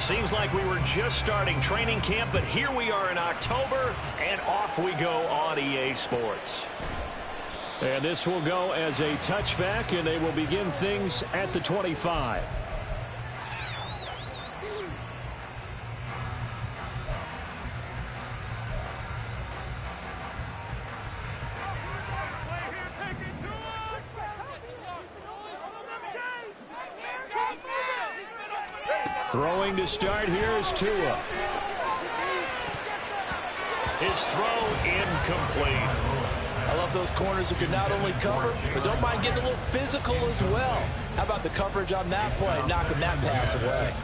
Seems like we were just starting training camp, but here we are in October, and off we go on EA Sports. And this will go as a touchback, and they will begin things at the 25. Throwing to start here is Tua. His throw incomplete. I love those corners who can not only cover, but don't mind getting a little physical as well. How about the coverage on that play, knocking that pass away?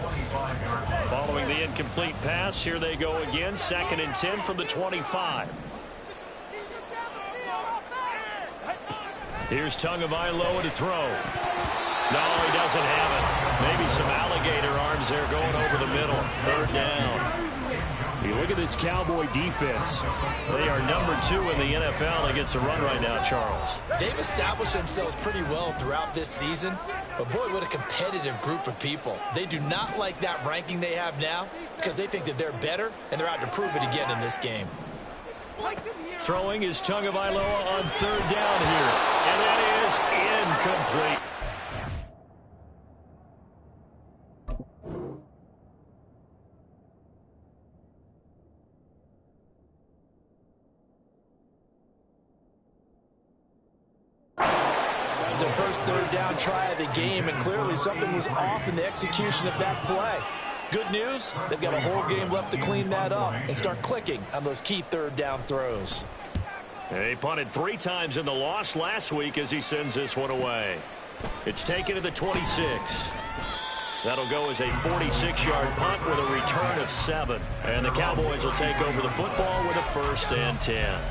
Following the incomplete pass, here they go again, 2nd and 10 from the 25. Here's Tagovailoa to throw. No, he doesn't have it. Maybe some alligator arms there going over the middle. 3rd down. You look at this Cowboy defense. They are number 2 in the NFL against the run right now, Charles. They've established themselves pretty well throughout this season. But, boy, what a competitive group of people. They do not like that ranking they have now because they think that they're better, and they're out to prove it again in this game. Throwing is Tagovailoa on 3rd down here. And that is incomplete. It was their first 3rd down try of the game, and clearly something was off in the execution of that play. Good news, they've got a whole game left to clean that up and start clicking on those key 3rd down throws. He punted 3 times in the loss last week as he sends this one away. It's taken to the 26. That'll go as a 46-yard punt with a return of 7. And the Cowboys will take over the football with a 1st and 10.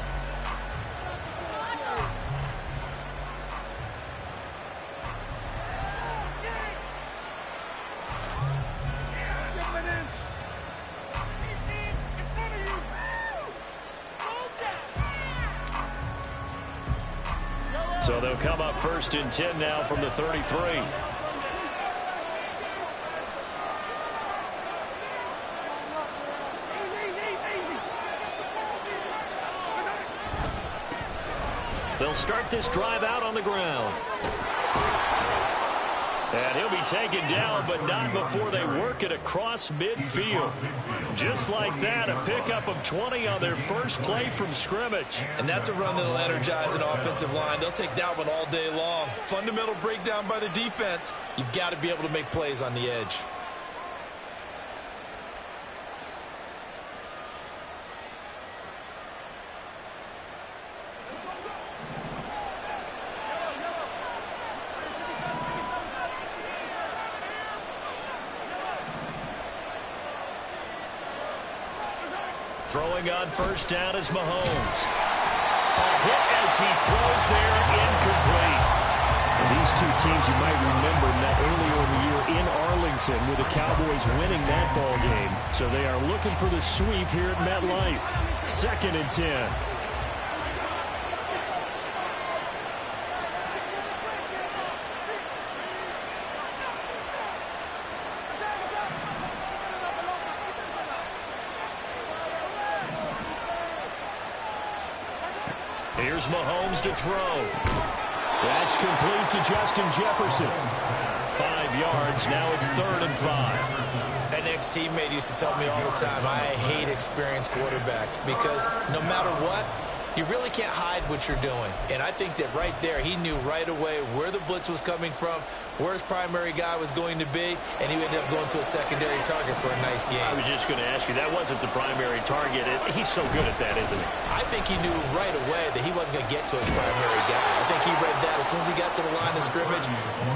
So they'll come up 1st and 10 now from the 33. They'll start this drive out on the ground. And he'll be taken down, but not before they work it across midfield. Just like that, a pickup of 20 on their first play from scrimmage. And that's a run that'll energize an offensive line. They'll take that one all day long. Fundamental breakdown by the defense. You've got to be able to make plays on the edge. Throwing on 1st down is Mahomes. A hit as he throws there, incomplete. And these two teams, you might remember, met earlier in the year in Arlington with the Cowboys winning that ball game. So they are looking for the sweep here at MetLife. 2nd and 10. Here's Mahomes to throw. That's complete to Justin Jefferson. 5 yards. Now it's 3rd and 5. An ex-teammate used to tell me all the time, I hate experienced quarterbacks because no matter what, you really can't hide what you're doing. And I think that right there, he knew right away where the blitz was coming from, where his primary guy was going to be, and he ended up going to a secondary target for a nice game. I was just going to ask you, that wasn't the primary target. He's so good at that, isn't he? I think he knew right away that he wasn't going to get to his primary guy. I think he read that as soon as he got to the line of scrimmage,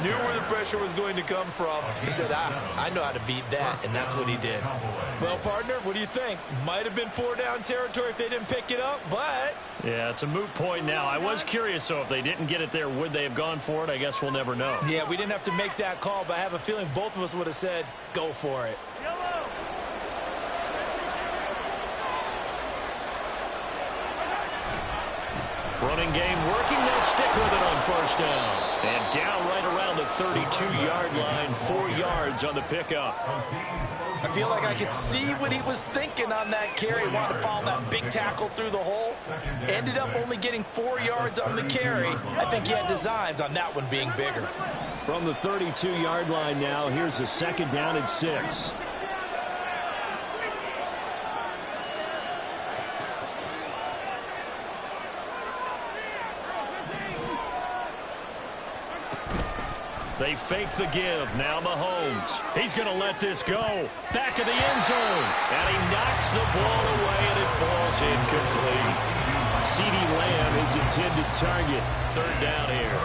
knew where the pressure was going to come from, and said, I know how to beat that, and that's what he did. Well, partner, what do you think? Might have been 4-down territory if they didn't pick it up, but... Yeah, it's a moot point now. I was curious, so if they didn't get it there, would they have gone for it? I guess we'll never know. Yeah, we didn't have to make that call, but I have a feeling both of us would have said, go for it. Running game working. They'll stick with it on 1st down. And down right around the 32-yard line, 4 yards on the pickup. I feel like I could see what he was thinking on that carry. He wanted to follow that big tackle through the hole. Ended up only getting 4 yards on the carry. I think he had designs on that one being bigger. From the 32-yard line now, here's a 2nd down and 6. They fake the give. Now Mahomes. He's going to let this go. Back of the end zone. And he knocks the ball away, and it falls incomplete. CeeDee Lamb is intended target. 3rd down here.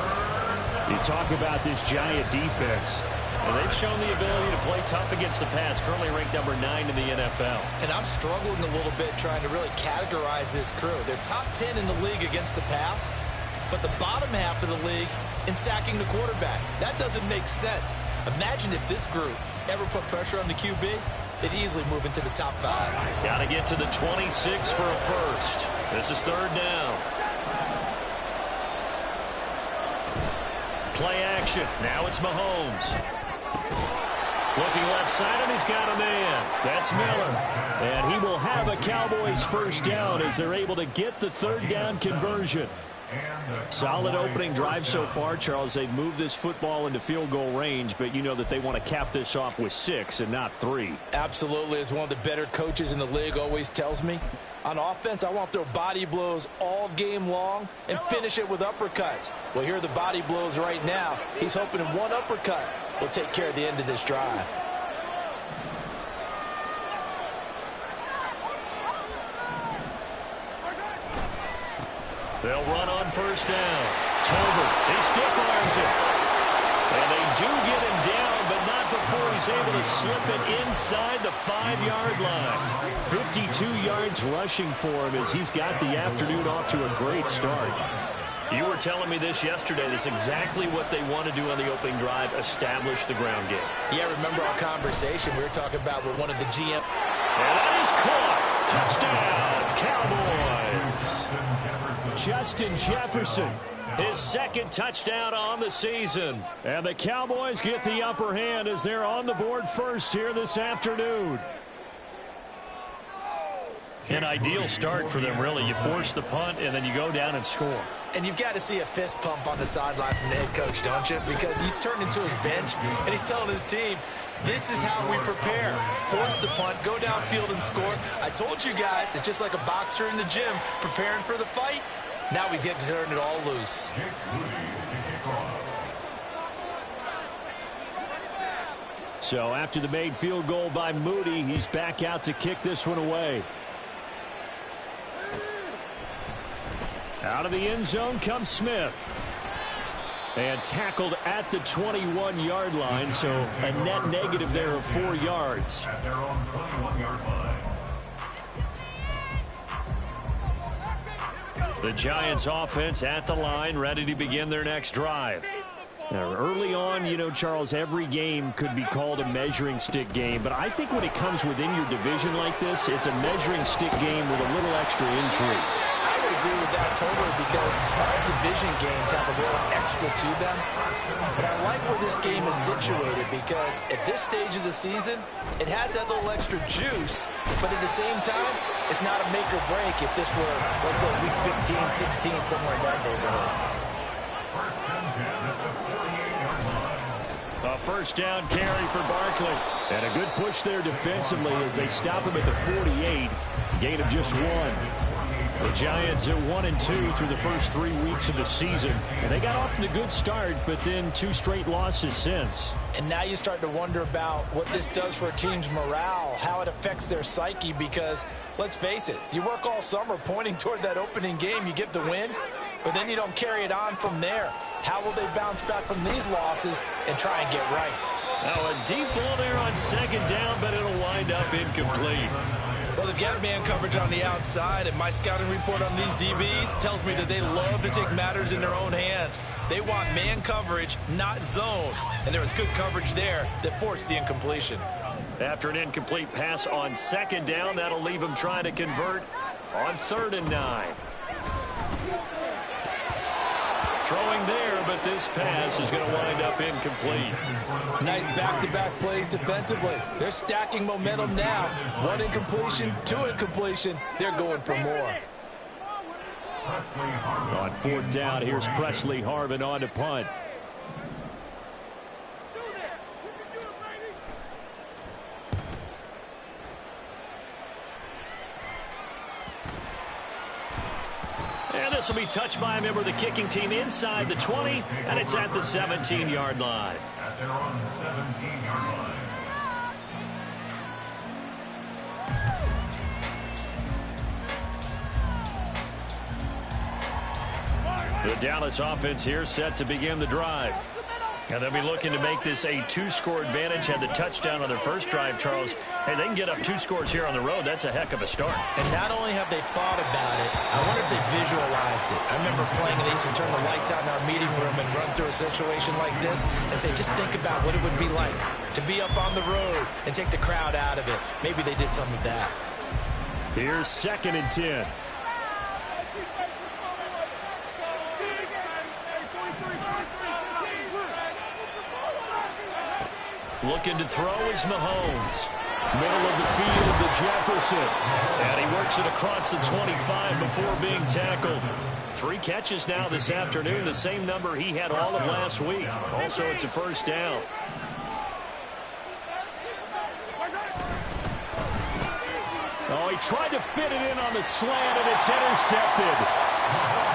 You talk about this Giant defense. And they've shown the ability to play tough against the pass. Currently ranked number 9 in the NFL. And I'm struggling a little bit trying to really categorize this crew. They're top 10 in the league against the pass, but the bottom half of the league in sacking the quarterback. That doesn't make sense. Imagine if this group ever put pressure on the QB, they'd easily move into the top 5. Got to get to the 26 for a first. This is 3rd down. Play action. Now it's Mahomes. Looking left side, and he's got a man. That's Miller. And he will have a Cowboys 1st down as they're able to get the 3rd down conversion. Solid opening drive so far, Charles. They've moved this football into field goal range, but you know that they want to cap this off with 6 and not 3. Absolutely. As one of the better coaches in the league always tells me, on offense, I want to throw body blows all game long and finish it with uppercuts. Well, here are the body blows right now. He's hoping in one uppercut will take care of the end of this drive. They'll run on 1st down. Tolbert, he stiff arms it. And they do get him down, but not before he's able to slip it inside the 5-yard line. 52 yards rushing for him as he's got the afternoon off to a great start. You were telling me this yesterday. This is exactly what they want to do on the opening drive, establish the ground game. Yeah, remember our conversation we were talking about with one of the GM. And that is caught. Touchdown, Cowboys. Justin Jefferson. His 2nd touchdown on the season. And the Cowboys get the upper hand as they're on the board first here this afternoon. An ideal start for them, really. You force the punt, and then you go down and score. And you've got to see a fist pump on the sideline from the head coach, don't you? Because he's turned into his bench, and he's telling his team, this is how we prepare. Force the punt, go downfield and score. I told you guys, it's just like a boxer in the gym preparing for the fight. Now we get to turn it all loose. So after the made field goal by Moody, he's back out to kick this one away. Out of the end zone comes Smith. And tackled at the 21-yard line, so a net negative there of 4 yards. At their own 21-yard line. The Giants offense at the line, ready to begin their next drive. Now, early on, you know, Charles, every game could be called a measuring stick game, but I think when it comes within your division like this, it's a measuring stick game with a little extra intrigue. I would agree with that totally because our division games have a little extra to them. But I like where this game is situated because at this stage of the season, it has that little extra juice, but at the same time, it's not a make or break if this were, let's say, week 15, 16, somewhere in that neighborhood. A 1st down carry for Barkley. And a good push there defensively as they stop him at the 48. Gain of just 1. The Giants are 1-2 through the first 3 weeks of the season. And they got off to a good start, but then 2 straight losses since. And now you start to wonder about what this does for a team's morale, how it affects their psyche, because let's face it, you work all summer pointing toward that opening game, you get the win, but then you don't carry it on from there. How will they bounce back from these losses and try and get right? Now a deep ball there on 2nd down, but it'll wind up incomplete. Well, they've got man coverage on the outside, and my scouting report on these DBs tells me that they love to take matters in their own hands. They want man coverage, not zone. And there was good coverage there that forced the incompletion. After an incomplete pass on 2nd down, that'll leave them trying to convert on 3rd and 9. throwing there, but this pass is going to wind up incomplete. Nice back-to-back plays defensively. They're stacking momentum now. 1 incompletion, 2 incompletion. They're going for more. On 4th down, here's Presley Harvin on to punt. And this will be touched by a member of the kicking team inside the 20, and it's at the 17-yard line. At their own 17-yard line. The Dallas offense here set to begin the drive. And they'll be looking to make this a 2-score advantage. Had the touchdown on their first drive, Charles. Hey, they can get up 2 scores here on the road. That's a heck of a start. And not only have they thought about it, I wonder if they visualized it. I remember playing and they used to turn the lights out in our meeting room and run through a situation like this and say, just think about what it would be like to be up on the road and take the crowd out of it. Maybe they did some of that. Here's 2nd and 10. Looking to throw is Mahomes. Middle of the field to Jefferson. And he works it across the 25 before being tackled. 3 catches now this afternoon, the same number he had all of last week. Also, it's a first down. Oh, he tried to fit it in on the slant, and it's intercepted.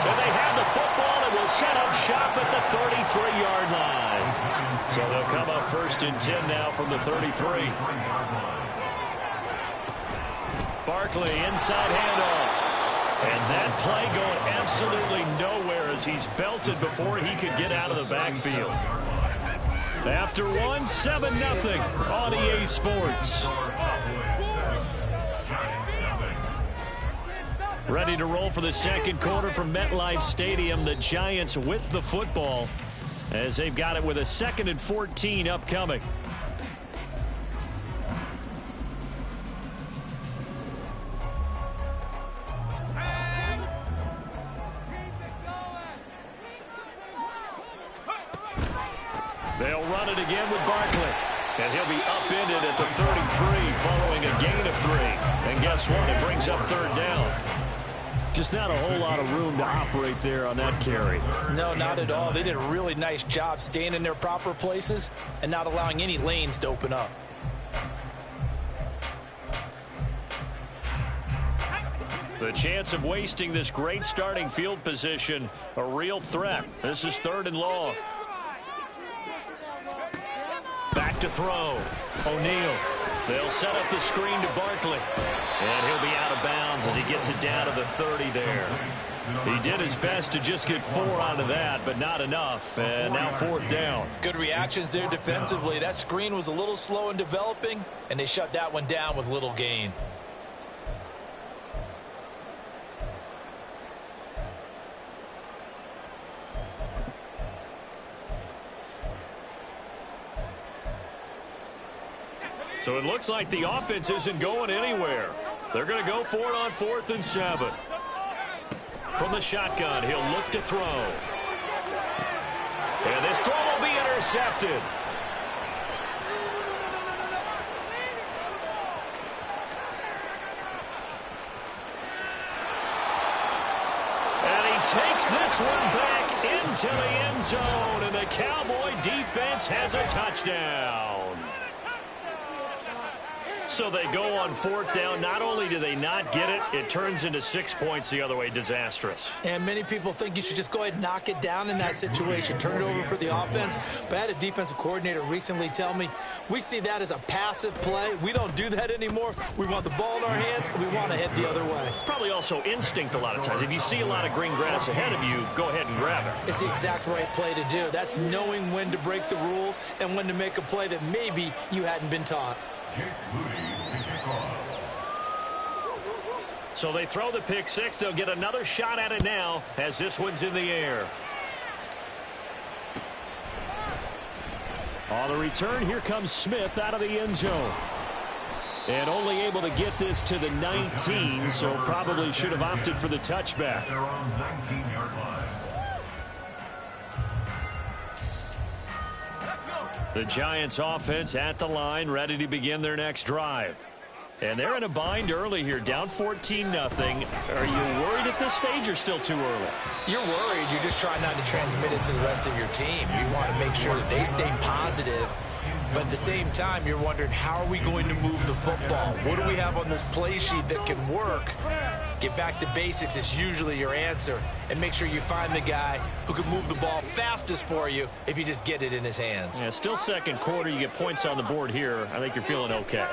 And they have the football and will set up shop at the 33-yard line. So they'll come up 1st and 10 now from the 33. Barkley inside handoff. And that play going absolutely nowhere as he's belted before he could get out of the backfield. After 1, 7-0 on EA Sports. Ready to roll for the 2nd quarter from MetLife Stadium. The Giants with the football as they've got it with a 2nd and 14 upcoming. They'll run it again with Barkley. And he'll be upended at the 33 following a gain of 3. And guess what? It brings up 3rd down. Just not a whole lot of room to operate there on that carry. No, not at all. They did a really nice job staying in their proper places and not allowing any lanes to open up. The chance of wasting this great starting field position, a real threat. This is 3rd and long. Back to throw. O'Neal. They'll set up the screen to Barkley. And he'll be out of bounds as he gets it down to the 30 there. He did his best to just get 4 out of that, but not enough. And now 4th down. Good reactions there defensively. That screen was a little slow in developing, and they shut that one down with little gain. So it looks like the offense isn't going anywhere. They're going to go for it on 4th and 7. From the shotgun, he'll look to throw. And this throw will be intercepted. And he takes this one back into the end zone, and the Cowboy defense has a touchdown. So they go on 4th down. Not only do they not get it, it turns into 6 points the other way. Disastrous. And many people think you should just go ahead and knock it down in that situation. Turn it over for the offense. But I had a defensive coordinator recently tell me, we see that as a passive play. We don't do that anymore. We want the ball in our hands, and we want to head the other way. It's probably also instinct a lot of times. If you see a lot of green grass ahead of you, go ahead and grab it. It's the exact right play to do. That's knowing when to break the rules and when to make a play that maybe you hadn't been taught. So they throw the pick 6. They'll get another shot at it now as this one's in the air. On the return, here comes Smith out of the end zone. And only able to get this to the 19, so probably should have opted for the touchback. The Giants offense at the line, ready to begin their next drive. And they're in a bind early here, down 14-0. Are you worried at this stage or still too early? You're worried. You're just trying not to transmit it to the rest of your team. You want to make sure that they stay positive. But at the same time, you're wondering, how are we going to move the football? What do we have on this play sheet that can work? Get back to basics is usually your answer. And make sure you find the guy who can move the ball fastest for you if you just get it in his hands. Yeah, still second quarter. You get points on the board here. I think you're feeling okay.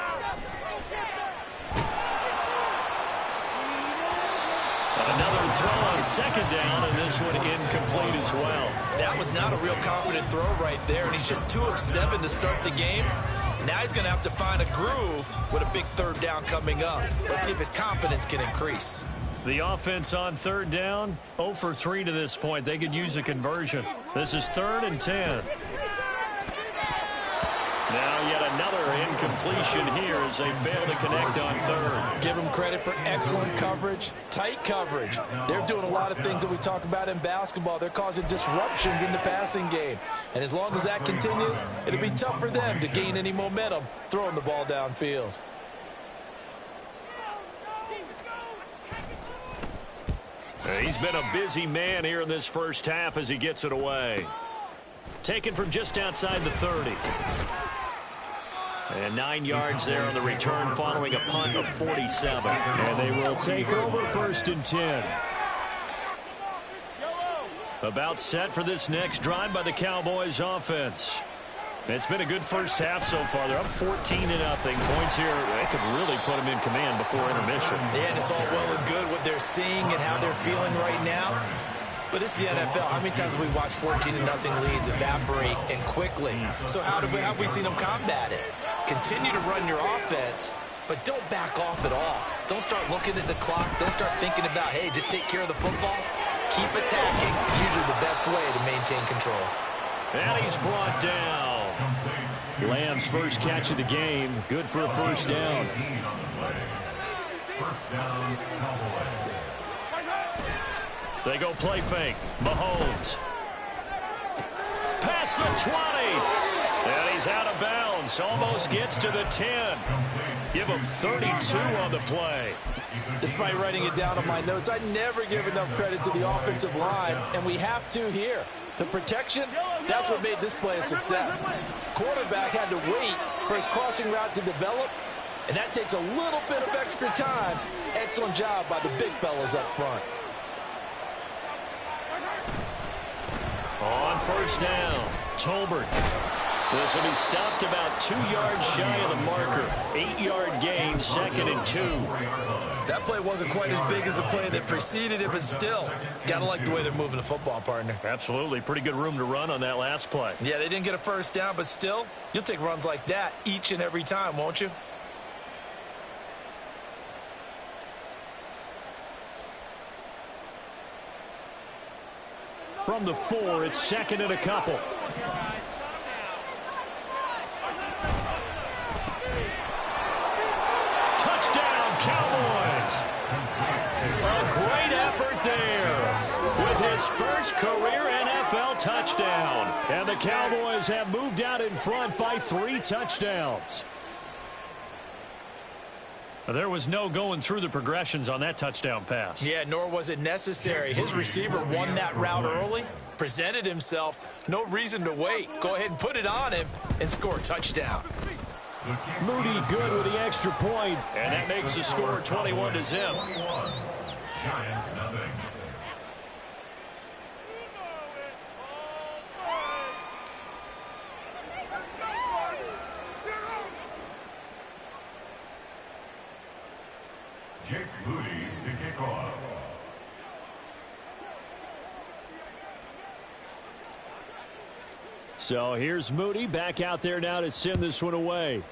Another throw on second down, and this one incomplete as well. That was not a real confident throw right there, and he's just 2 of 7 to start the game. Now he's going to have to find a groove with a big third down coming up. Let's see if his confidence can increase. The offense on third down, 0 for 3 to this point. They could use a conversion. This is 3rd and 10. Now yet another incompletion here as they fail to connect on third. Give them credit for excellent coverage, tight coverage. They're doing a lot of things that we talk about in basketball. They're causing disruptions in the passing game. And as long as that continues, it'll be tough for them to gain any momentum throwing the ball downfield. He's been a busy man here in this first half as he gets it away. Taken from just outside the 30. And 9 yards there on the return following a punt of 47. And they will take over 1st and 10. About set for this next drive by the Cowboys offense. It's been a good first half so far. They're up 14-0. Points here, they could really put them in command before intermission. Yeah, and it's all well and good what they're seeing and how they're feeling right now. But it's the NFL. How many times have we watched 14-0 leads evaporate and quickly? So how have we seen them combat it? Continue to run your offense, but don't back off at all. Don't start looking at the clock. Don't start thinking about, hey, just take care of the football. Keep attacking. Usually the best way to maintain control. And he's brought down. Lamb's first catch of the game. Good for a first down. First down, Cowboys. They go play fake. Mahomes. Past the 20. And he's out of bounds. Almost gets to the 10. Give him 32 on the play. Despite writing it down on my notes, I never give enough credit to the offensive line, and we have to here. The protection, that's what made this play a success. Quarterback had to wait for his crossing route to develop, and that takes a little bit of extra time. Excellent job by the big fellas up front. On first down, Tolbert. This will be stopped about 2 yards shy of the marker. 8-yard gain, 2nd and 2. That play wasn't quite as big as the play that preceded it, but still, got to like the way they're moving the football, partner. Absolutely. Pretty good room to run on that last play. Yeah, they didn't get a first down, but still, you'll take runs like that each and every time, won't you? From the 4, it's 2nd and a couple. Touchdown, Cowboys. A great effort there with his first career NFL touchdown. And the Cowboys have moved out in front by 3 touchdowns. There was no going through the progressions on that touchdown pass. Yeah, nor was it necessary. His receiver won that route early, presented himself. No reason to wait. Go ahead and put it on him and score a touchdown. Moody good with the extra point, and that makes the score 21-0. Giants nothing. Jake Moody to kick off. So here's Moody back out there now to send this one away.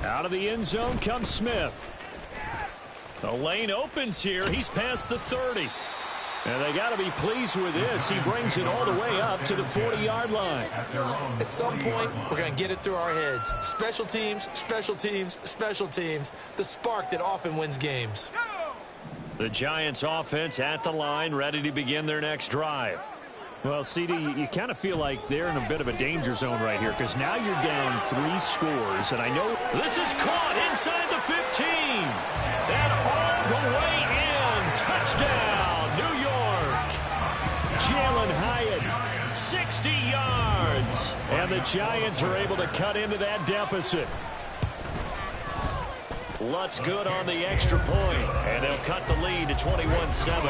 Out of the end zone comes Smith. The lane opens here. He's past the 30. And they got to be pleased with this. He brings it all the way up to the 40-yard line. At some point, we're going to get it through our heads. Special teams, special teams, special teams. The spark that often wins games. The Giants offense at the line, ready to begin their next drive. Well, CD, you kind of feel like they're in a bit of a danger zone right here because now you're down 3 scores, and I know this is caught inside the 15. And all the way in. Touchdown, New York. Jalen Hyatt, 60 yards. and the Giants are able to cut into that deficit. Lutz good on the extra point, and they'll cut the lead to 21-7.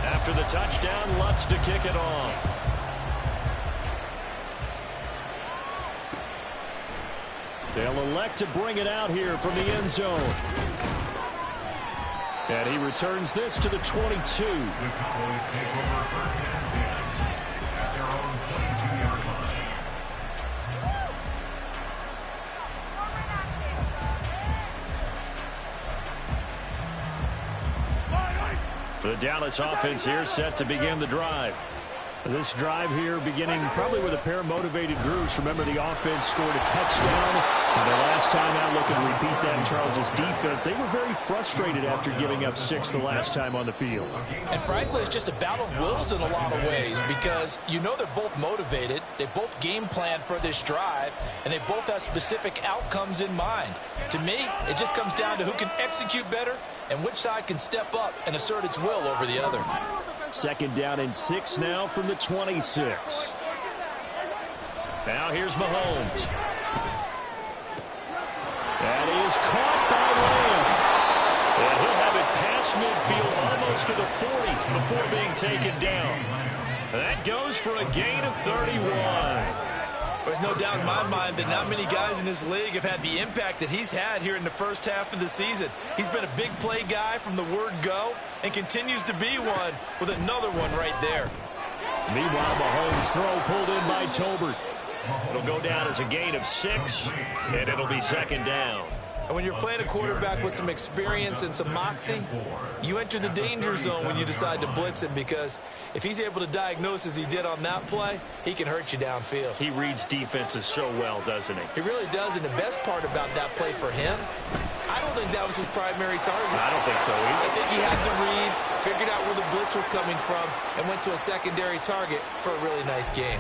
After the touchdown, Lutz to kick it off. They'll elect to bring it out here from the end zone. And he returns this to the 22. The Cowboys take over first and 10 at their own 22-yard line. The Dallas offense here set to begin the drive. This drive here beginning probably with a pair of motivated groups. Remember, the offense scored a touchdown. And the last time out, looking to repeat that in Charles's defense, they were very frustrated after giving up 6 the last time on the field. And frankly, it's just a battle of wills in a lot of ways because you know they're both motivated. They both game plan for this drive, and they both have specific outcomes in mind. To me, it just comes down to who can execute better and which side can step up and assert its will over the other. 2nd down and 6 now from the 26. Now here's Mahomes. That is caught by Lamb. And he'll have it past midfield almost to the 40 before being taken down. That goes for a gain of 31. There's no doubt in my mind that not many guys in this league have had the impact that he's had here in the first half of the season. He's been a big play guy from the word go and continues to be one with another one right there. Meanwhile, Mahomes' throw pulled in by Tolbert. It'll go down as a gain of 6, and it'll be 2nd down. And when you're playing a quarterback with some experience and some moxie, you enter the danger zone when you decide to blitz him because if he's able to diagnose as he did on that play, he can hurt you downfield. He reads defenses so well, doesn't he? He really does, and the best part about that play for him, I don't think that was his primary target. I don't think so either. I think he had the read, figured out where the blitz was coming from, and went to a secondary target for a really nice game.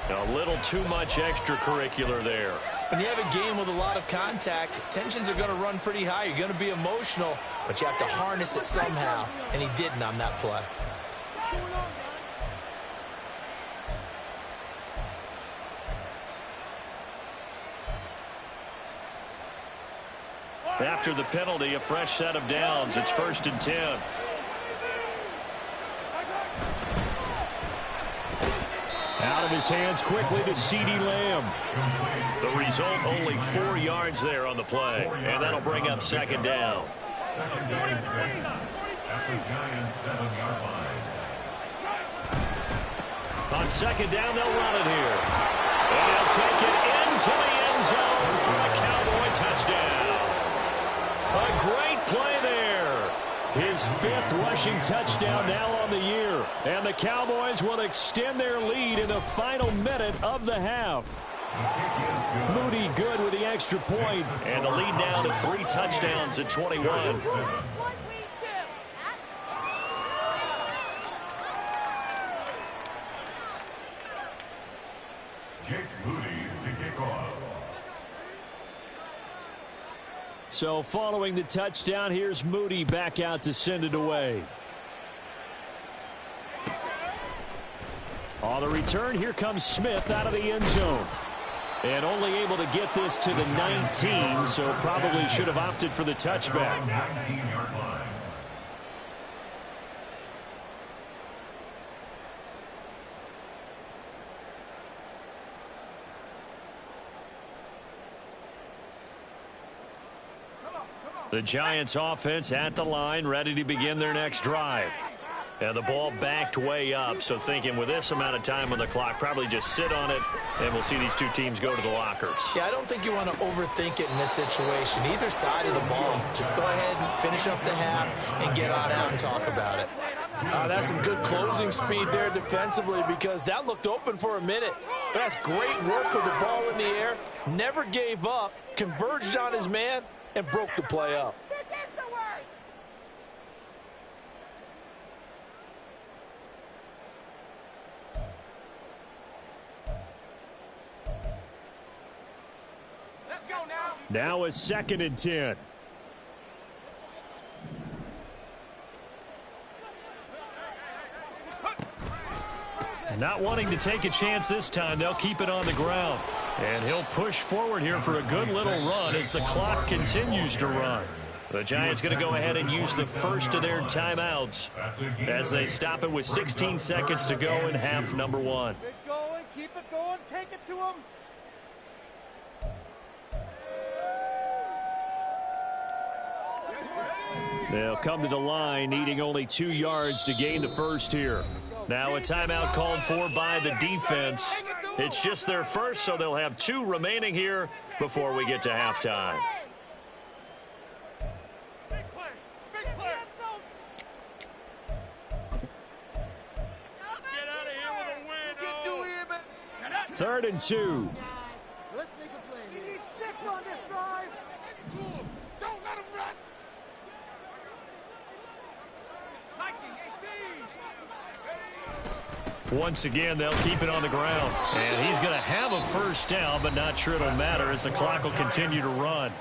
A little too much extracurricular there. When you have a game with a lot of contact, tensions are going to run pretty high. You're going to be emotional, but you have to harness it somehow, and he didn't on that play. After the penalty, a fresh set of downs. It's 1st and 10. Out of his hands quickly to C.D. Lamb. The result, only 4 yards there on the play, and that'll bring up 2nd down. 2nd down and 6 at the Giants' 7-yard line. On 2nd down, they'll run it here. And they'll take it into the end zone for a Cowboy touchdown. A great play there. His 5th rushing touchdown now on the year. And the Cowboys will extend their lead in the final minute of the half. Moody good with the extra point. And the lead now to 3 touchdowns at 21. Jake Moody to kick off. So following the touchdown, here's Moody back out to send it away. On the return, here comes Smith out of the end zone. And only able to get this to the 19, so probably should have opted for the touchback. 19-yard line. The Giants offense at the line, ready to begin their next drive. And the ball backed way up, so thinking with this amount of time on the clock, probably just sit on it, and we'll see these two teams go to the lockers. Yeah, I don't think you want to overthink it in this situation. Either side of the ball, just go ahead and finish up the half and get on out and talk about it. That's some good closing speed there defensively because that looked open for a minute. But that's great work with the ball in the air. Never gave up, converged on his man, and broke the play up. This is the worst. Let's go now. Now a 2nd and 10. Not wanting to take a chance this time, they'll keep it on the ground. And he'll push forward here for a good little run as the clock continues to run. The Giants going to go ahead and use the first of their timeouts as they stop it with 16 seconds to go in half number 1. Keep it going, keep it going, take it to him. They'll come to the line, needing only 2 yards to gain the first here. Now a timeout called for by the defense. It's just their first, so they'll have 2 remaining here before we get to halftime. Big play, big play. Let's get out of here with a win. Get through here, man. 3rd and 2. Let's make a play. He needs 6 on this drive. To him. Don't let him rest. Once again, they'll keep it on the ground. And he's going to have a first down, but not sure it'll matter as the clock will continue to run.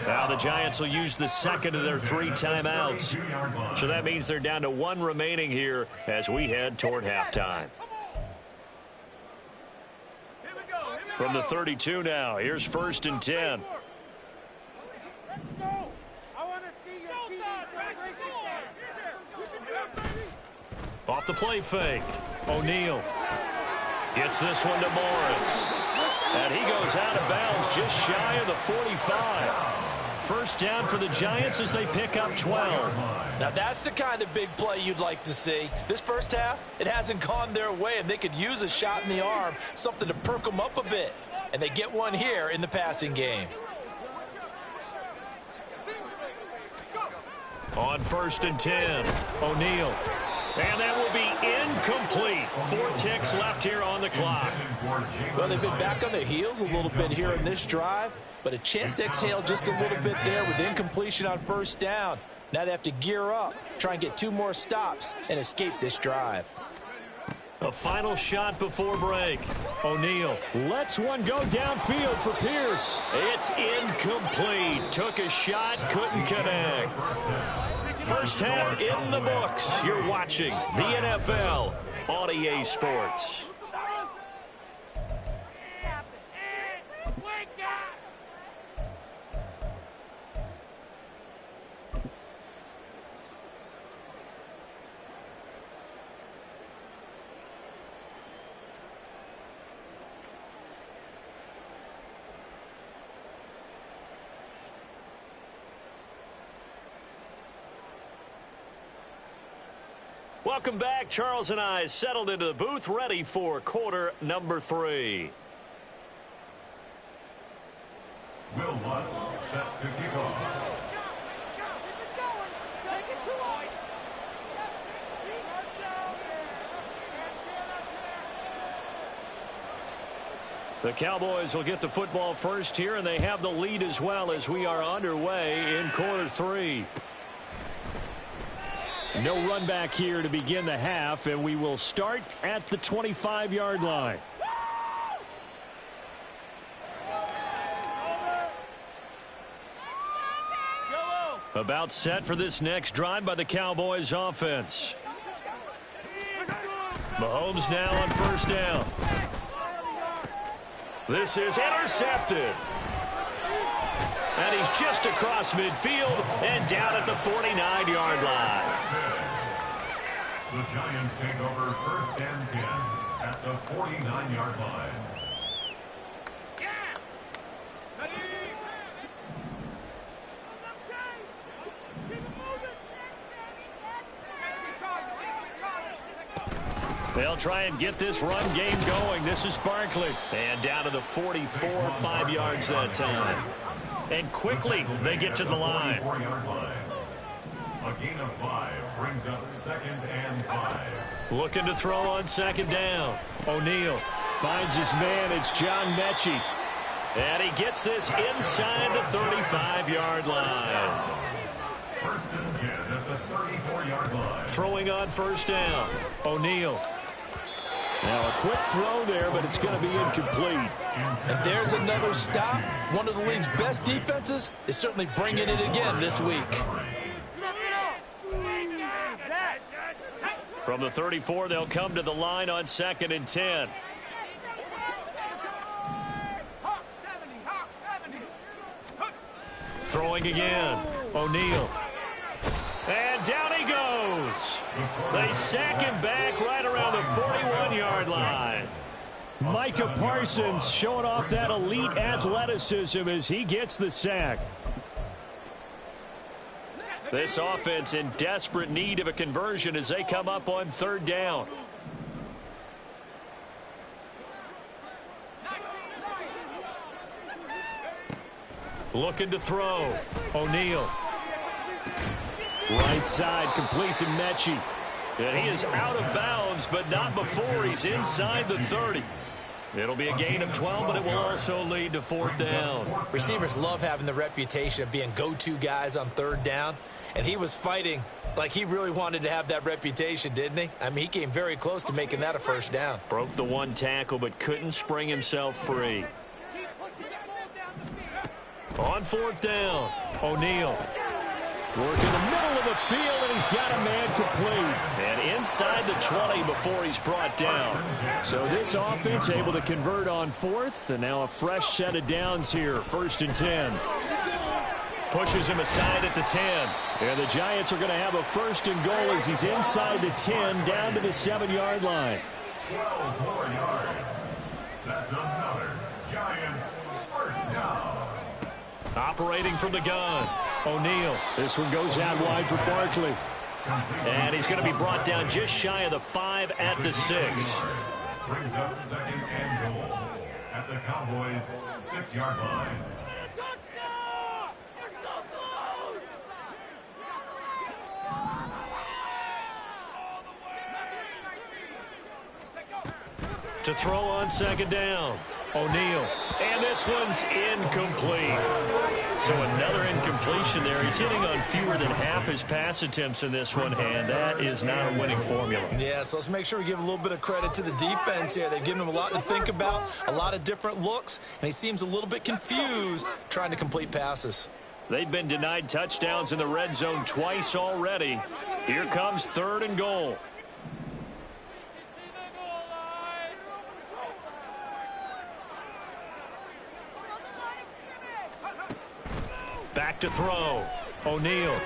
Now the Giants will use the second of their 3 timeouts. So that means they're down to 1 remaining here as we head toward halftime. From the 32 now, here's 1st and 10. Let's go. I want to see your TV celebration. You can do it, baby. Off the play fake. O'Neal gets this one to Morris. And he goes out of bounds just shy of the 45. First down for the Giants as they pick up 12. Now that's the kind of big play you'd like to see. This first half, it hasn't gone their way, and they could use a shot in the arm, something to perk them up a bit. And they get one here in the passing game. On 1st and 10, O'Neal. And that will be incomplete. 4 ticks left here on the clock. Well, they've been back on their heels a little bit here in this drive, but a chance to exhale just a little bit there with incompletion on first down. Now they have to gear up, try and get 2 more stops, and escape this drive. A final shot before break. O'Neal lets one go downfield for Pierce. It's incomplete. Took a shot, couldn't connect. First half in the books. You're watching the NFL on EA Sports. Welcome back. Charles and I settled into the booth, ready for quarter number 3. Will Lutz set to kick off. The Cowboys will get the football first here, and they have the lead as well as we are underway in quarter 3. No run back here to begin the half, and we will start at the 25-yard line. About set for this next drive by the Cowboys offense. Mahomes now on first down. This is intercepted. And he's just across midfield and down at the 49-yard line. The Giants take over 1st and 10 at the 49-yard line. They'll try and get this run game going. This is Barkley. And down to the 44, 5 yards that time. And quickly they get to the line. A gain of 5 brings up 2nd and 5. Looking to throw on 2nd down. O'Neal finds his man. It's John Mechie. And he gets this inside the 35-yard line. First and 10 at the 34-yard line. Throwing on first down. O'Neal. Now a quick throw there, but it's going to be incomplete. And there's another stop. One of the league's best defenses is certainly bringing it again this week. From the 34, they'll come to the line on 2nd and 10. Throwing again. O'Neal. And down he goes. They sack him back right around the 41-yard line. Micah Parsons showing off that elite athleticism as he gets the sack. This offense in desperate need of a conversion as they come up on 3rd down. Looking to throw. O'Neal. Right side completes to Mechie. And he is out of bounds, but not before he's inside the 30. It'll be a gain of 12, but it will also lead to 4th down. Receivers love having the reputation of being go-to guys on 3rd down, and he was fighting like he really wanted to have that reputation, didn't he? I mean, he came very close to making that a 1st down. Broke the one tackle, but couldn't spring himself free. On 4th down, O'Neal. Working the middle of the field, and he's got a man complete. And inside the 20 before he's brought down. So this offense able to convert on 4th, and now a fresh set of downs here. 1st and 10. Pushes him aside at the 10. And the Giants are going to have a 1st and goal as he's inside the 10, down to the 7-yard line. 12 more yards. That's another Giants 1st down. Operating from the gun. O'Neal. This one goes out wide for Barkley. And he's going to be brought down just shy of the 5 at the 6. Brings up 2nd and goal at the Cowboys' 6-yard line. To throw on 2nd down. O'Neal. And this one's incomplete. So another incompletion there. He's hitting on fewer than half his pass attempts in this one, and that is not a winning formula. Yeah, so let's make sure we give a little bit of credit to the defense here. They've given him a lot to think about, a lot of different looks, and he seems a little bit confused trying to complete passes. They've been denied touchdowns in the red zone twice already. Here comes 3rd and goal. Back to throw. O'Neal.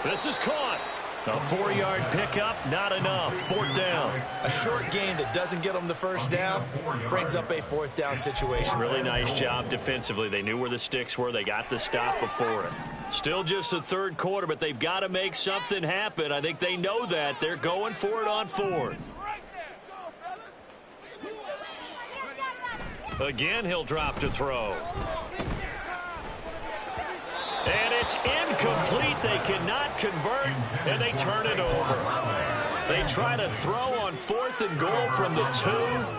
This is caught. A 4-yard pickup, not enough. 4th down. A short gain that doesn't get them the 1st down brings up a 4th down situation. Really nice job defensively. They knew where the sticks were. They got the stop before it. Still just the 3rd quarter, but they've got to make something happen. I think they know that. They're going for it on 4th. Again, he'll drop to throw. And it's incomplete. They cannot convert, and they turn it over. They try to throw on 4th and goal from the 2,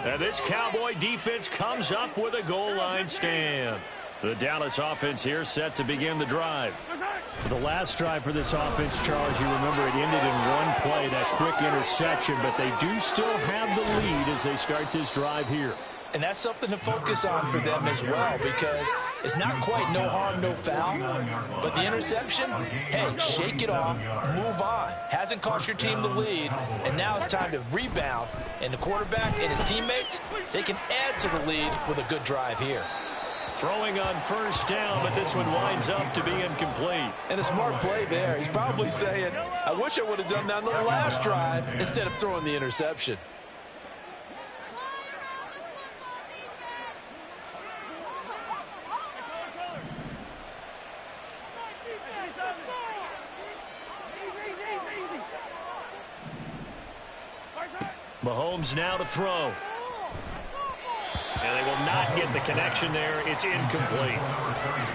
and this Cowboy defense comes up with a goal line stand. The Dallas offense here set to begin the drive. The last drive for this offense, Charles, you remember it ended in one play, that quick interception, but they do still have the lead as they start this drive here. And that's something to focus on for them as well, because it's not quite no harm, no foul. But the interception, hey, shake it off, move on. Hasn't cost your team the lead, and now it's time to rebound. And the quarterback and his teammates, they can add to the lead with a good drive here. Throwing on 1st down, but this one winds up to be incomplete. And a smart play there. He's probably saying, I wish I would have done that on the last drive instead of throwing the interception. Mahomes now to throw. And they will not get the connection there. It's incomplete.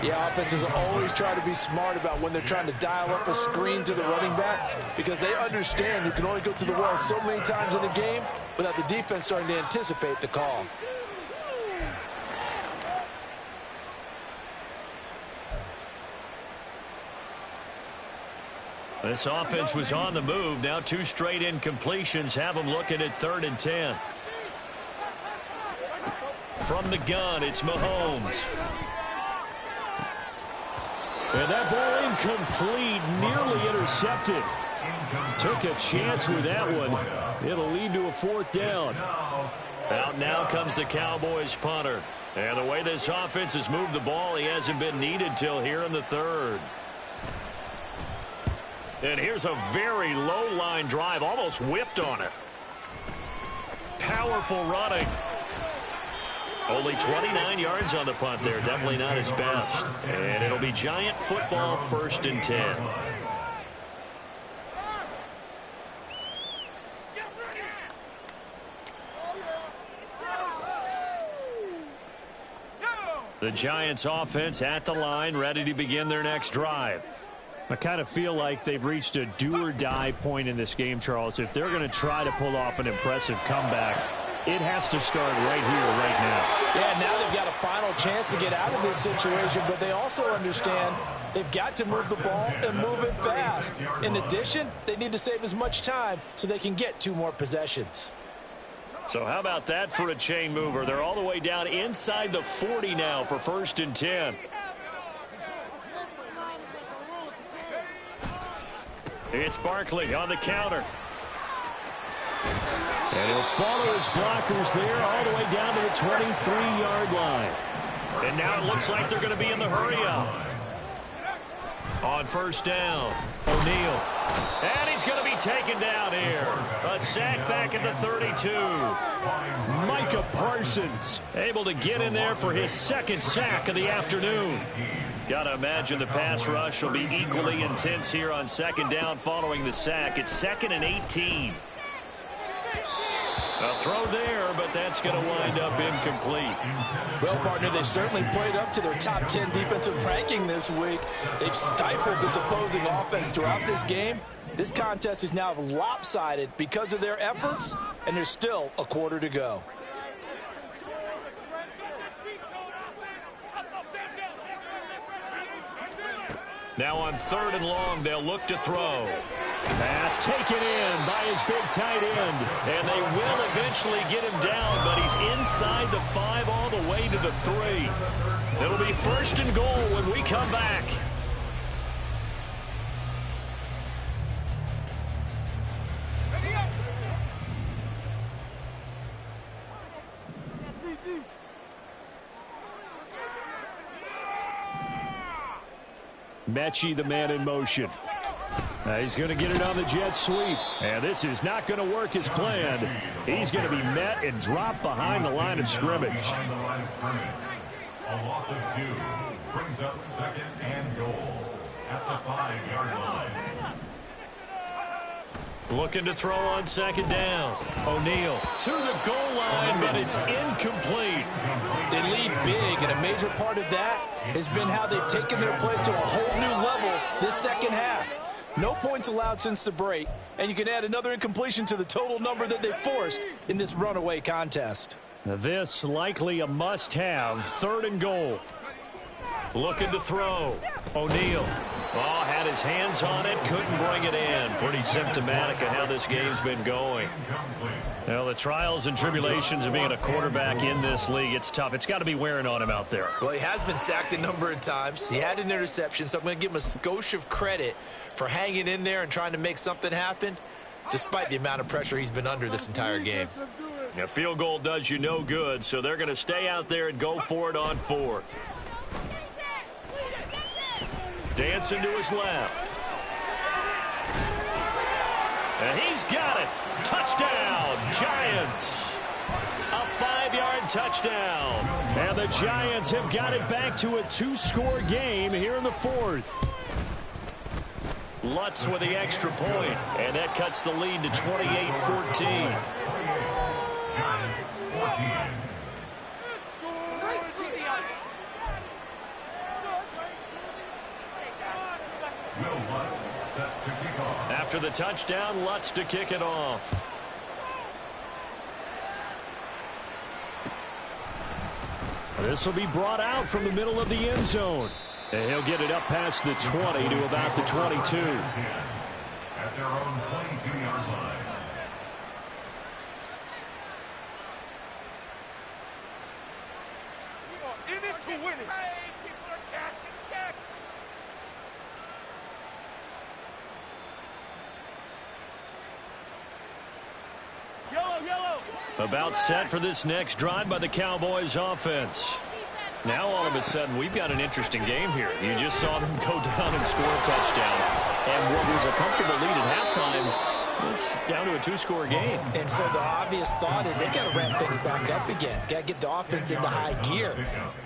Yeah, offenses always try to be smart about when they're trying to dial up a screen to the running back, because they understand you can only go to the well so many times in a game without the defense starting to anticipate the call. This offense was on the move. Now 2 straight incompletions have them looking at 3rd and 10. From the gun, it's Mahomes. And that ball incomplete, nearly intercepted. Took a chance with that one. It'll lead to a 4th down. Out now comes the Cowboys punter. And the way this offense has moved the ball, he hasn't been needed till here in the 3rd. And here's a very low line drive, almost whiffed on it. Powerful running. Only 29 yards on the punt there. Definitely not his best. And it'll be Giant football, 1st and 10. The Giants offense at the line, ready to begin their next drive. I kind of feel like they've reached a do-or-die point in this game, Charles. If they're going to try to pull off an impressive comeback, it has to start right here, right now. Yeah, now they've got a final chance to get out of this situation, but they also understand they've got to move the ball and move it fast. In addition, they need to save as much time so they can get 2 more possessions. So how about that for a chain mover? They're all the way down inside the 40 now for 1st and 10. It's Barkley on the counter. And he'll follow his blockers there all the way down to the 23-yard line. And now it looks like they're going to be in the hurry-up. On 1st down, O'Neal. And he's going to be taken down here. A sack back at the 32. Micah Parsons able to get in there for his 2nd sack of the afternoon. Got to imagine the pass rush will be equally intense here on 2nd down following the sack. It's 2nd and 18. A throw there, but that's going to wind up incomplete. Well, partner, they certainly played up to their top 10 defensive ranking this week. They've stifled this opposing offense throughout this game. This contest is now lopsided because of their efforts, and there's still a quarter to go. Now on 3rd and long, they'll look to throw. Pass taken in by his big tight end. And they will eventually get him down, but he's inside the 5 all the way to the 3. It'll be 1st and goal when we come back. Mechie, the man in motion. He's going to get it on the jet sweep. And this is not going to work as planned. He's going to be met and dropped behind the line of scrimmage. A loss of 2 brings up 2nd and goal at the 5-yard line. Looking to throw on 2nd down. O'Neal to the goal line, but it's incomplete. They lead big, and a major part of that has been how they've taken their play to a whole new level this 2nd half. No points allowed since the break, and you can add another incompletion to the total number that they forced in this runaway contest. Now this likely a must-have, 3rd and goal. Looking to throw. O'Neal. Oh, had his hands on it, couldn't bring it in. Pretty symptomatic of how this game's been going. Well, the trials and tribulations of being a quarterback in this league, it's tough. It's got to be wearing on him out there. Well, he has been sacked a number of times. He had an interception, so I'm going to give him a skosh of credit for hanging in there and trying to make something happen, despite the amount of pressure he's been under this entire game. A field goal does you no good, so they're going to stay out there and go for it on 4th. Dancing to his left. And he's got it. Touchdown, Giants. A 5-yard touchdown. And the Giants have got it back to a 2-score game here in the 4th. Lutz with the extra point, and that cuts the lead to 28-14. Giants 14. Will Lutz set to kick off. After the touchdown, Lutz to kick it off. This will be brought out from the middle of the end zone. And he'll get it up past the 20 to about the 22. at their own 22-yard line. We are in it to win it. People are cashing checks. Yellow. About set for this next drive by the Cowboys offense. Now all of a sudden we've got an interesting game here. You just saw them go down and score a touchdown. And what was a comfortable lead at halftime, it's down to a two-score game. And so the obvious thought is they've got to ramp things back up again. Got to get the offense into high gear.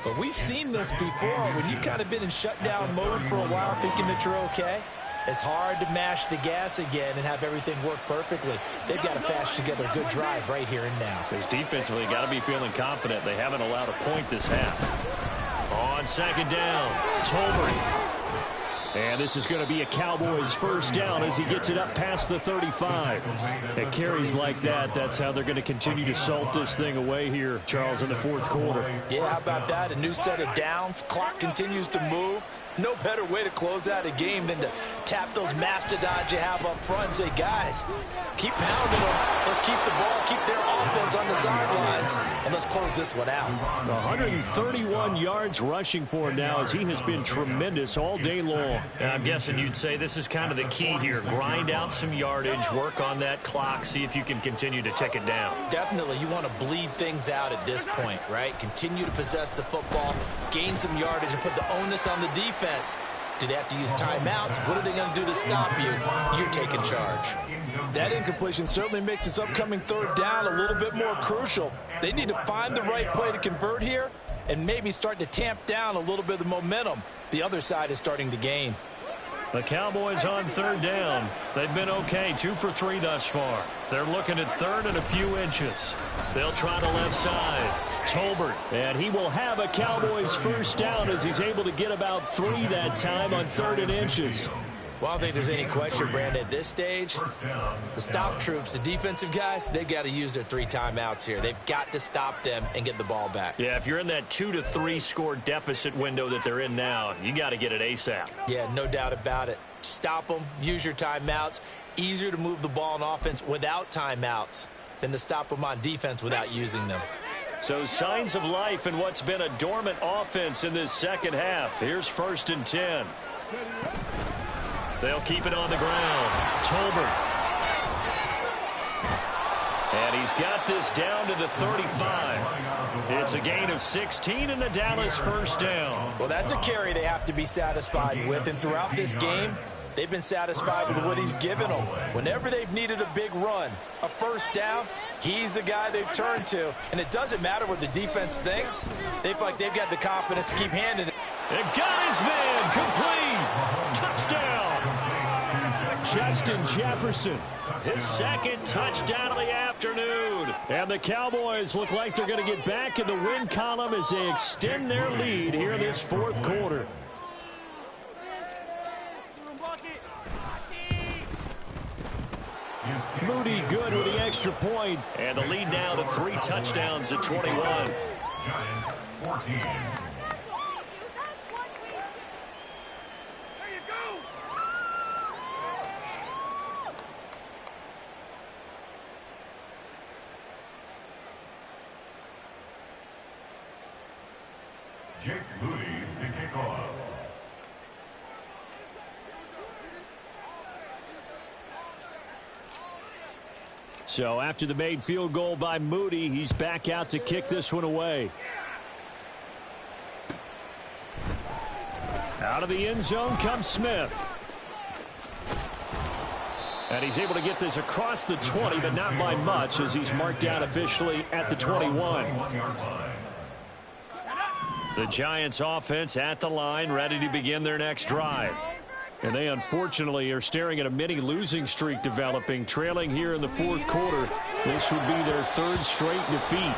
But we've seen this before. When you've kind of been in shutdown mode for a while thinking that you're okay, it's hard to mash the gas again and have everything work perfectly. They've got to fast together a good drive right here and now. Because defensively, got to be feeling confident. They haven't allowed a point this half. On second down, Tolbert. And this is going to be a Cowboys first down as he gets it up past the 35. It carries like that. That's how they're going to continue to salt this thing away here, Charles, in the fourth quarter. Yeah, how about that? A new set of downs. Clock continues to move. No better way to close out a game than to tap those mastodons you have up front and say, guys, keep pounding them. Let's keep the ball, keep their offense on the sidelines, and let's close this one out. 131 yards rushing for him now as he has been tremendous all day long. And I'm guessing you'd say this is kind of the key here. Grind out some yardage, work on that clock, see if you can continue to tick it down. Definitely, you want to bleed things out at this point, right? Continue to possess the football, gain some yardage, and put the onus on the defense. Do they have to use timeouts? What are they going to do to stop you? You're taking charge. That incompletion certainly makes this upcoming third down a little bit more crucial. They need to find the right play to convert here and maybe start to tamp down a little bit of the momentum the other side is starting to gain. The Cowboys on third down. They've been okay, 2 for 3 thus far. They're looking at third and a few inches. They'll try to left side. Tolbert. And he will have a Cowboys first down as he's able to get about 3 that time on third and inches. Well, I don't think there's any question, Brandon, at this stage, the stop troops, the defensive guys, they got to use their 3 timeouts here. They've got to stop them and get the ball back. Yeah, if you're in that 2 to 3 score deficit window that they're in now, you got to get it ASAP. Yeah, no doubt about it. Stop them, use your timeouts. Easier to move the ball on offense without timeouts than to stop them on defense without using them. So signs of life in what's been a dormant offense in this second half. Here's 1st and 10. They'll keep it on the ground. Tolbert. And he's got this down to the 35. It's a gain of 16 and the Dallas first down. Well, that's a carry they have to be satisfied with. And throughout this game, they've been satisfied with what he's given them. Whenever they've needed a big run, a first down, he's the guy they've turned to. And it doesn't matter what the defense thinks. They feel like they've got the confidence to keep handing it. And got his man complete. Touchdown. Justin Jefferson. His second touchdown of the afternoon. And the Cowboys look like they're going to get back in the win column as they extend their lead here in this fourth quarter. Moody good with the extra point. And the lead now to 3 touchdowns at 21. Giants 14. Jake Moody to kick off. So after the made field goal by Moody, he's back out to kick this one away. Out of the end zone comes Smith. And he's able to get this across the 20, but not by much as he's marked down officially at the 21. The Giants offense at the line, ready to begin their next drive. And they unfortunately are staring at a mini losing streak developing, trailing here in the fourth quarter. This would be their 3rd straight defeat.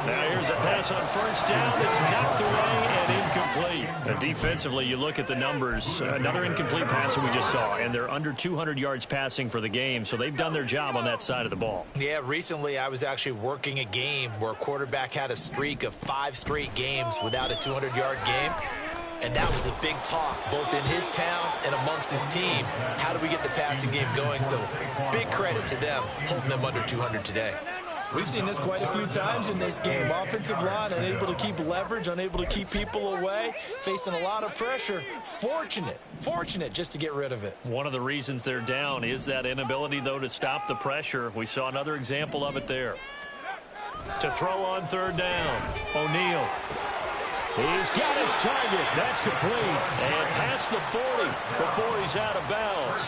Now here's a pass on first down that's knocked away and incomplete. And defensively, you look at the numbers. Another incomplete pass that we just saw, and they're under 200 yards passing for the game, so they've done their job on that side of the ball. Yeah, recently I was actually working a game where a quarterback had a streak of 5 straight games without a 200-yard game. And that was a big talk, both in his town and amongst his team. How do we get the passing game going? So big credit to them, holding them under 200 today. We've seen this quite a few times in this game. Offensive line unable to keep leverage, unable to keep people away, facing a lot of pressure. Fortunate just to get rid of it. One of the reasons they're down is that inability, though, to stop the pressure. We saw another example of it there. To throw on third down, O'Neal. He's got his target. That's complete. And past the 40 before he's out of bounds.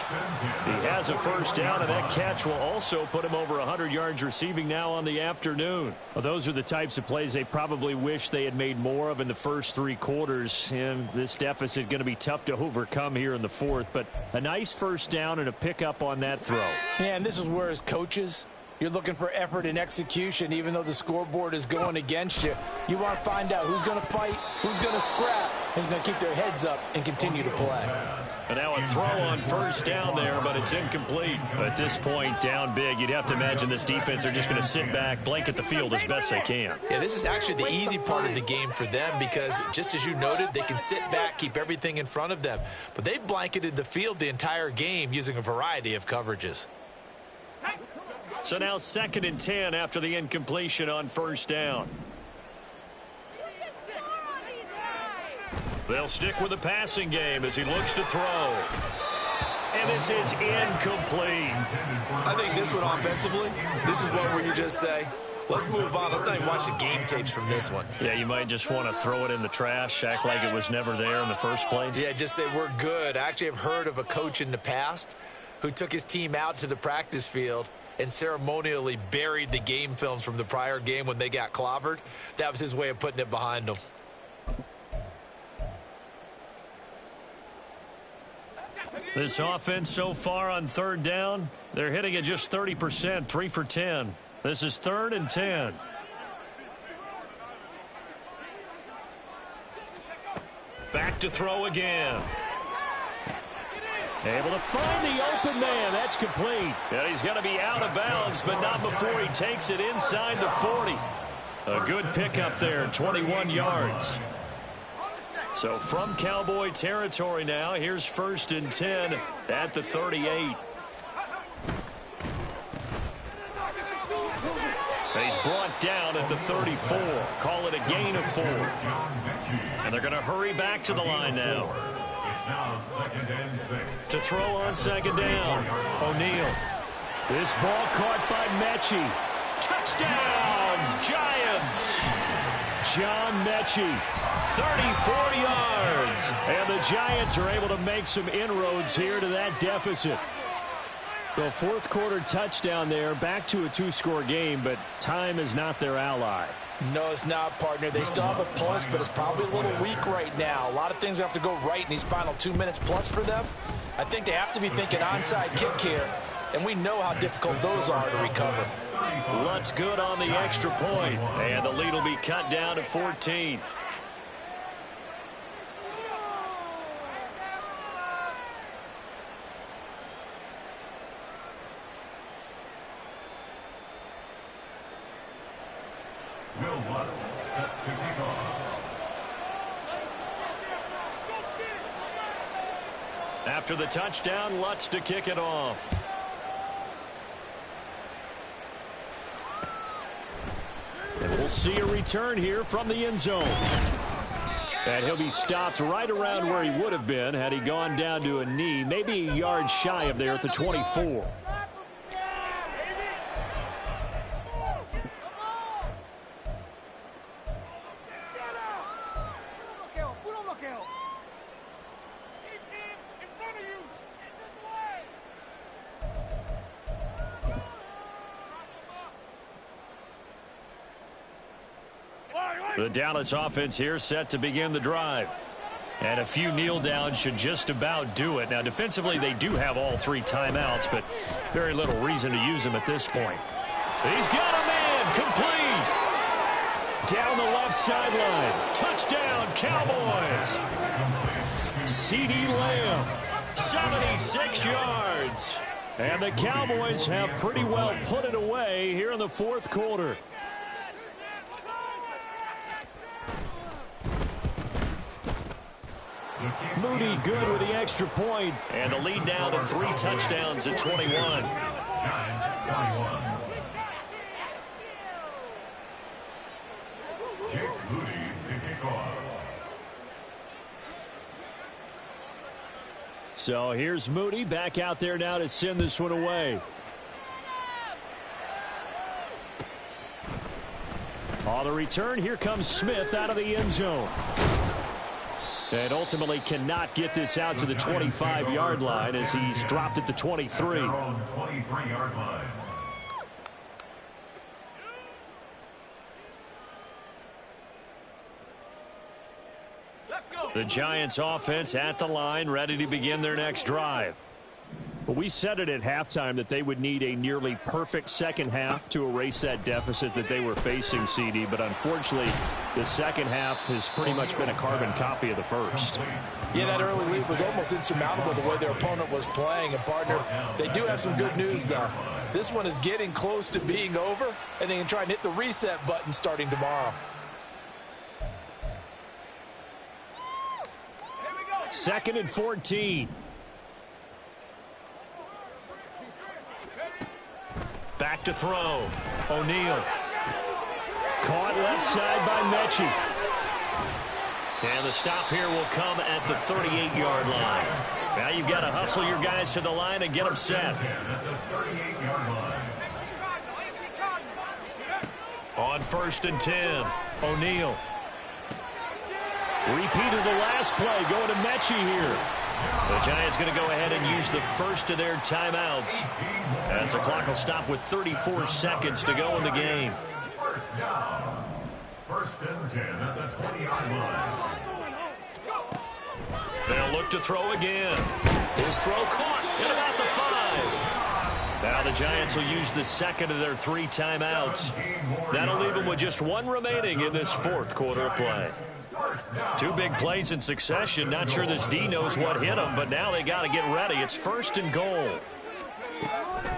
He has a first down, and that catch will also put him over 100 yards receiving now on the afternoon. Well, those are the types of plays they probably wish they had made more of in the first 3 quarters. And this deficit going to be tough to overcome here in the fourth. But a nice first down and a pickup on that throw. Yeah, and this is where as coaches, you're looking for effort and execution, even though the scoreboard is going against you. You want to find out who's going to fight, who's going to scrap, who's going to keep their heads up and continue to play. And now a throw on first down there, but it's incomplete. At this point, down big, you'd have to imagine this defense are just going to sit back, blanket the field as best they can. Yeah, this is actually the easy part of the game for them because, just as you noted, they can sit back, keep everything in front of them. But they've blanketed the field the entire game using a variety of coverages. So now 2nd and 10 after the incompletion on first down. They'll stick with the passing game as he looks to throw. And this is incomplete. I think this one offensively, this is one where you just say, let's move on. Let's not even watch the game tapes from this one. Yeah, you might just want to throw it in the trash, act like it was never there in the first place. Yeah, just say we're good. I actually have heard of a coach in the past who took his team out to the practice field and ceremonially buried the game films from the prior game when they got clobbered. That was his way of putting it behind them. This offense so far on third down, they're hitting at just 30%, 3 for 10. This is 3rd and 10. Back to throw again. Able to find the open man. That's complete. Yeah, he's going to be out of bounds, but not before he takes it inside the 40. A good pickup there, 21 yards. So from Cowboy territory now, here's 1st and 10 at the 38. He's brought down at the 34. Call it a gain of 4. And they're going to hurry back to the line now. Now 2nd and 6. To throw on 2nd down, O'Neal. This ball caught by Mechie. Touchdown, Giants! John Mechie. 34 yards. And the Giants are able to make some inroads here to that deficit. The 4th quarter touchdown there, back to a 2-score game, but time is not their ally. No, it's not, partner. They still have a pulse, but it's probably a little weak right now. A lot of things have to go right in these final 2 minutes plus for them. I think they have to be thinking onside kick here, and we know how difficult those are to recover. Lutz good on the extra point, and the lead will be cut down to 14. Will Lutz set to kick off. After the touchdown, Lutz to kick it off. And we'll see a return here from the end zone. And he'll be stopped right around where he would have been had he gone down to a knee, maybe a yard shy of there at the 24. The Dallas offense here set to begin the drive. And a few kneel downs should just about do it. Now, defensively, they do have all 3 timeouts, but very little reason to use them at this point. He's got a man, complete. Down the left sideline. Touchdown, Cowboys. CeeDee Lamb, 76 yards. And the Cowboys have pretty well put it away here in the 4th quarter. Moody good with the extra point. And the lead now to 3 touchdowns at 21. Giants 21. Jake Moody to kick off. So here's Moody back out there now to send this one away. On the return, here comes Smith out of the end zone. And ultimately cannot get this out to the 25-yard line as he's dropped at the 23. 23-yard line. The Giants offense at the line, ready to begin their next drive. Well, we said it at halftime that they would need a nearly perfect second half to erase that deficit that they were facing, CD. But unfortunately, the second half has pretty much been a carbon copy of the first. Yeah, that early lead was almost insurmountable the way their opponent was playing. And, partner, they do have some good news, though. This one is getting close to being over, and they can try and hit the reset button starting tomorrow. Second and 14. Back to throw. O'Neal. Caught left side by Mechie. And the stop here will come at the 38-yard line. Now you've got to hustle your guys to the line and get them set. On 1st and 10, O'Neal. Repeated the last play, going to Mechie here. The Giants going to go ahead and use the first of their timeouts as the clock will stop with 34 seconds to go in the game. First down. 1st and 10 at the 20-yard line. They'll look to throw again. His throw caught at about the 5. Now the Giants will use the second of their 3 timeouts. That'll leave them with just 1 remaining in this 4th quarter of play. 2 big plays in succession. Not sure this D knows what hit them, but now they got to get ready. It's 1st and goal.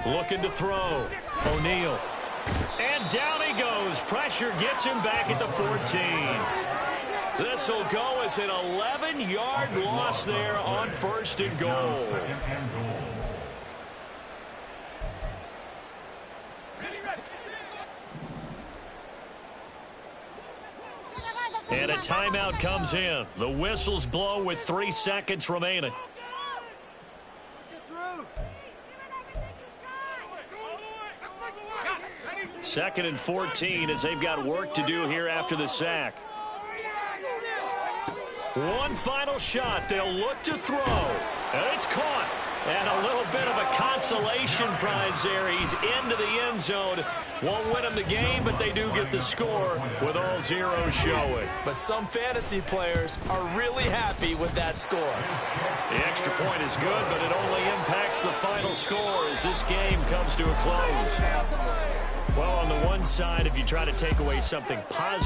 Looking to throw. O'Neal. And down he goes. Pressure gets him back at the 14. This will go as an 11-yard loss there on 1st and goal. And a timeout comes in. The whistles blow with 3 seconds remaining. 2nd and 14 as they've got work to do here after the sack. One final shot. They'll look to throw. And it's caught. And a little bit of a consolation prize there. He's into the end zone. Won't win him the game, but they do get the score with all zeros showing. But some fantasy players are really happy with that score. The extra point is good, but it only impacts the final score as this game comes to a close. Well, on the one side, if you try to take away something positive,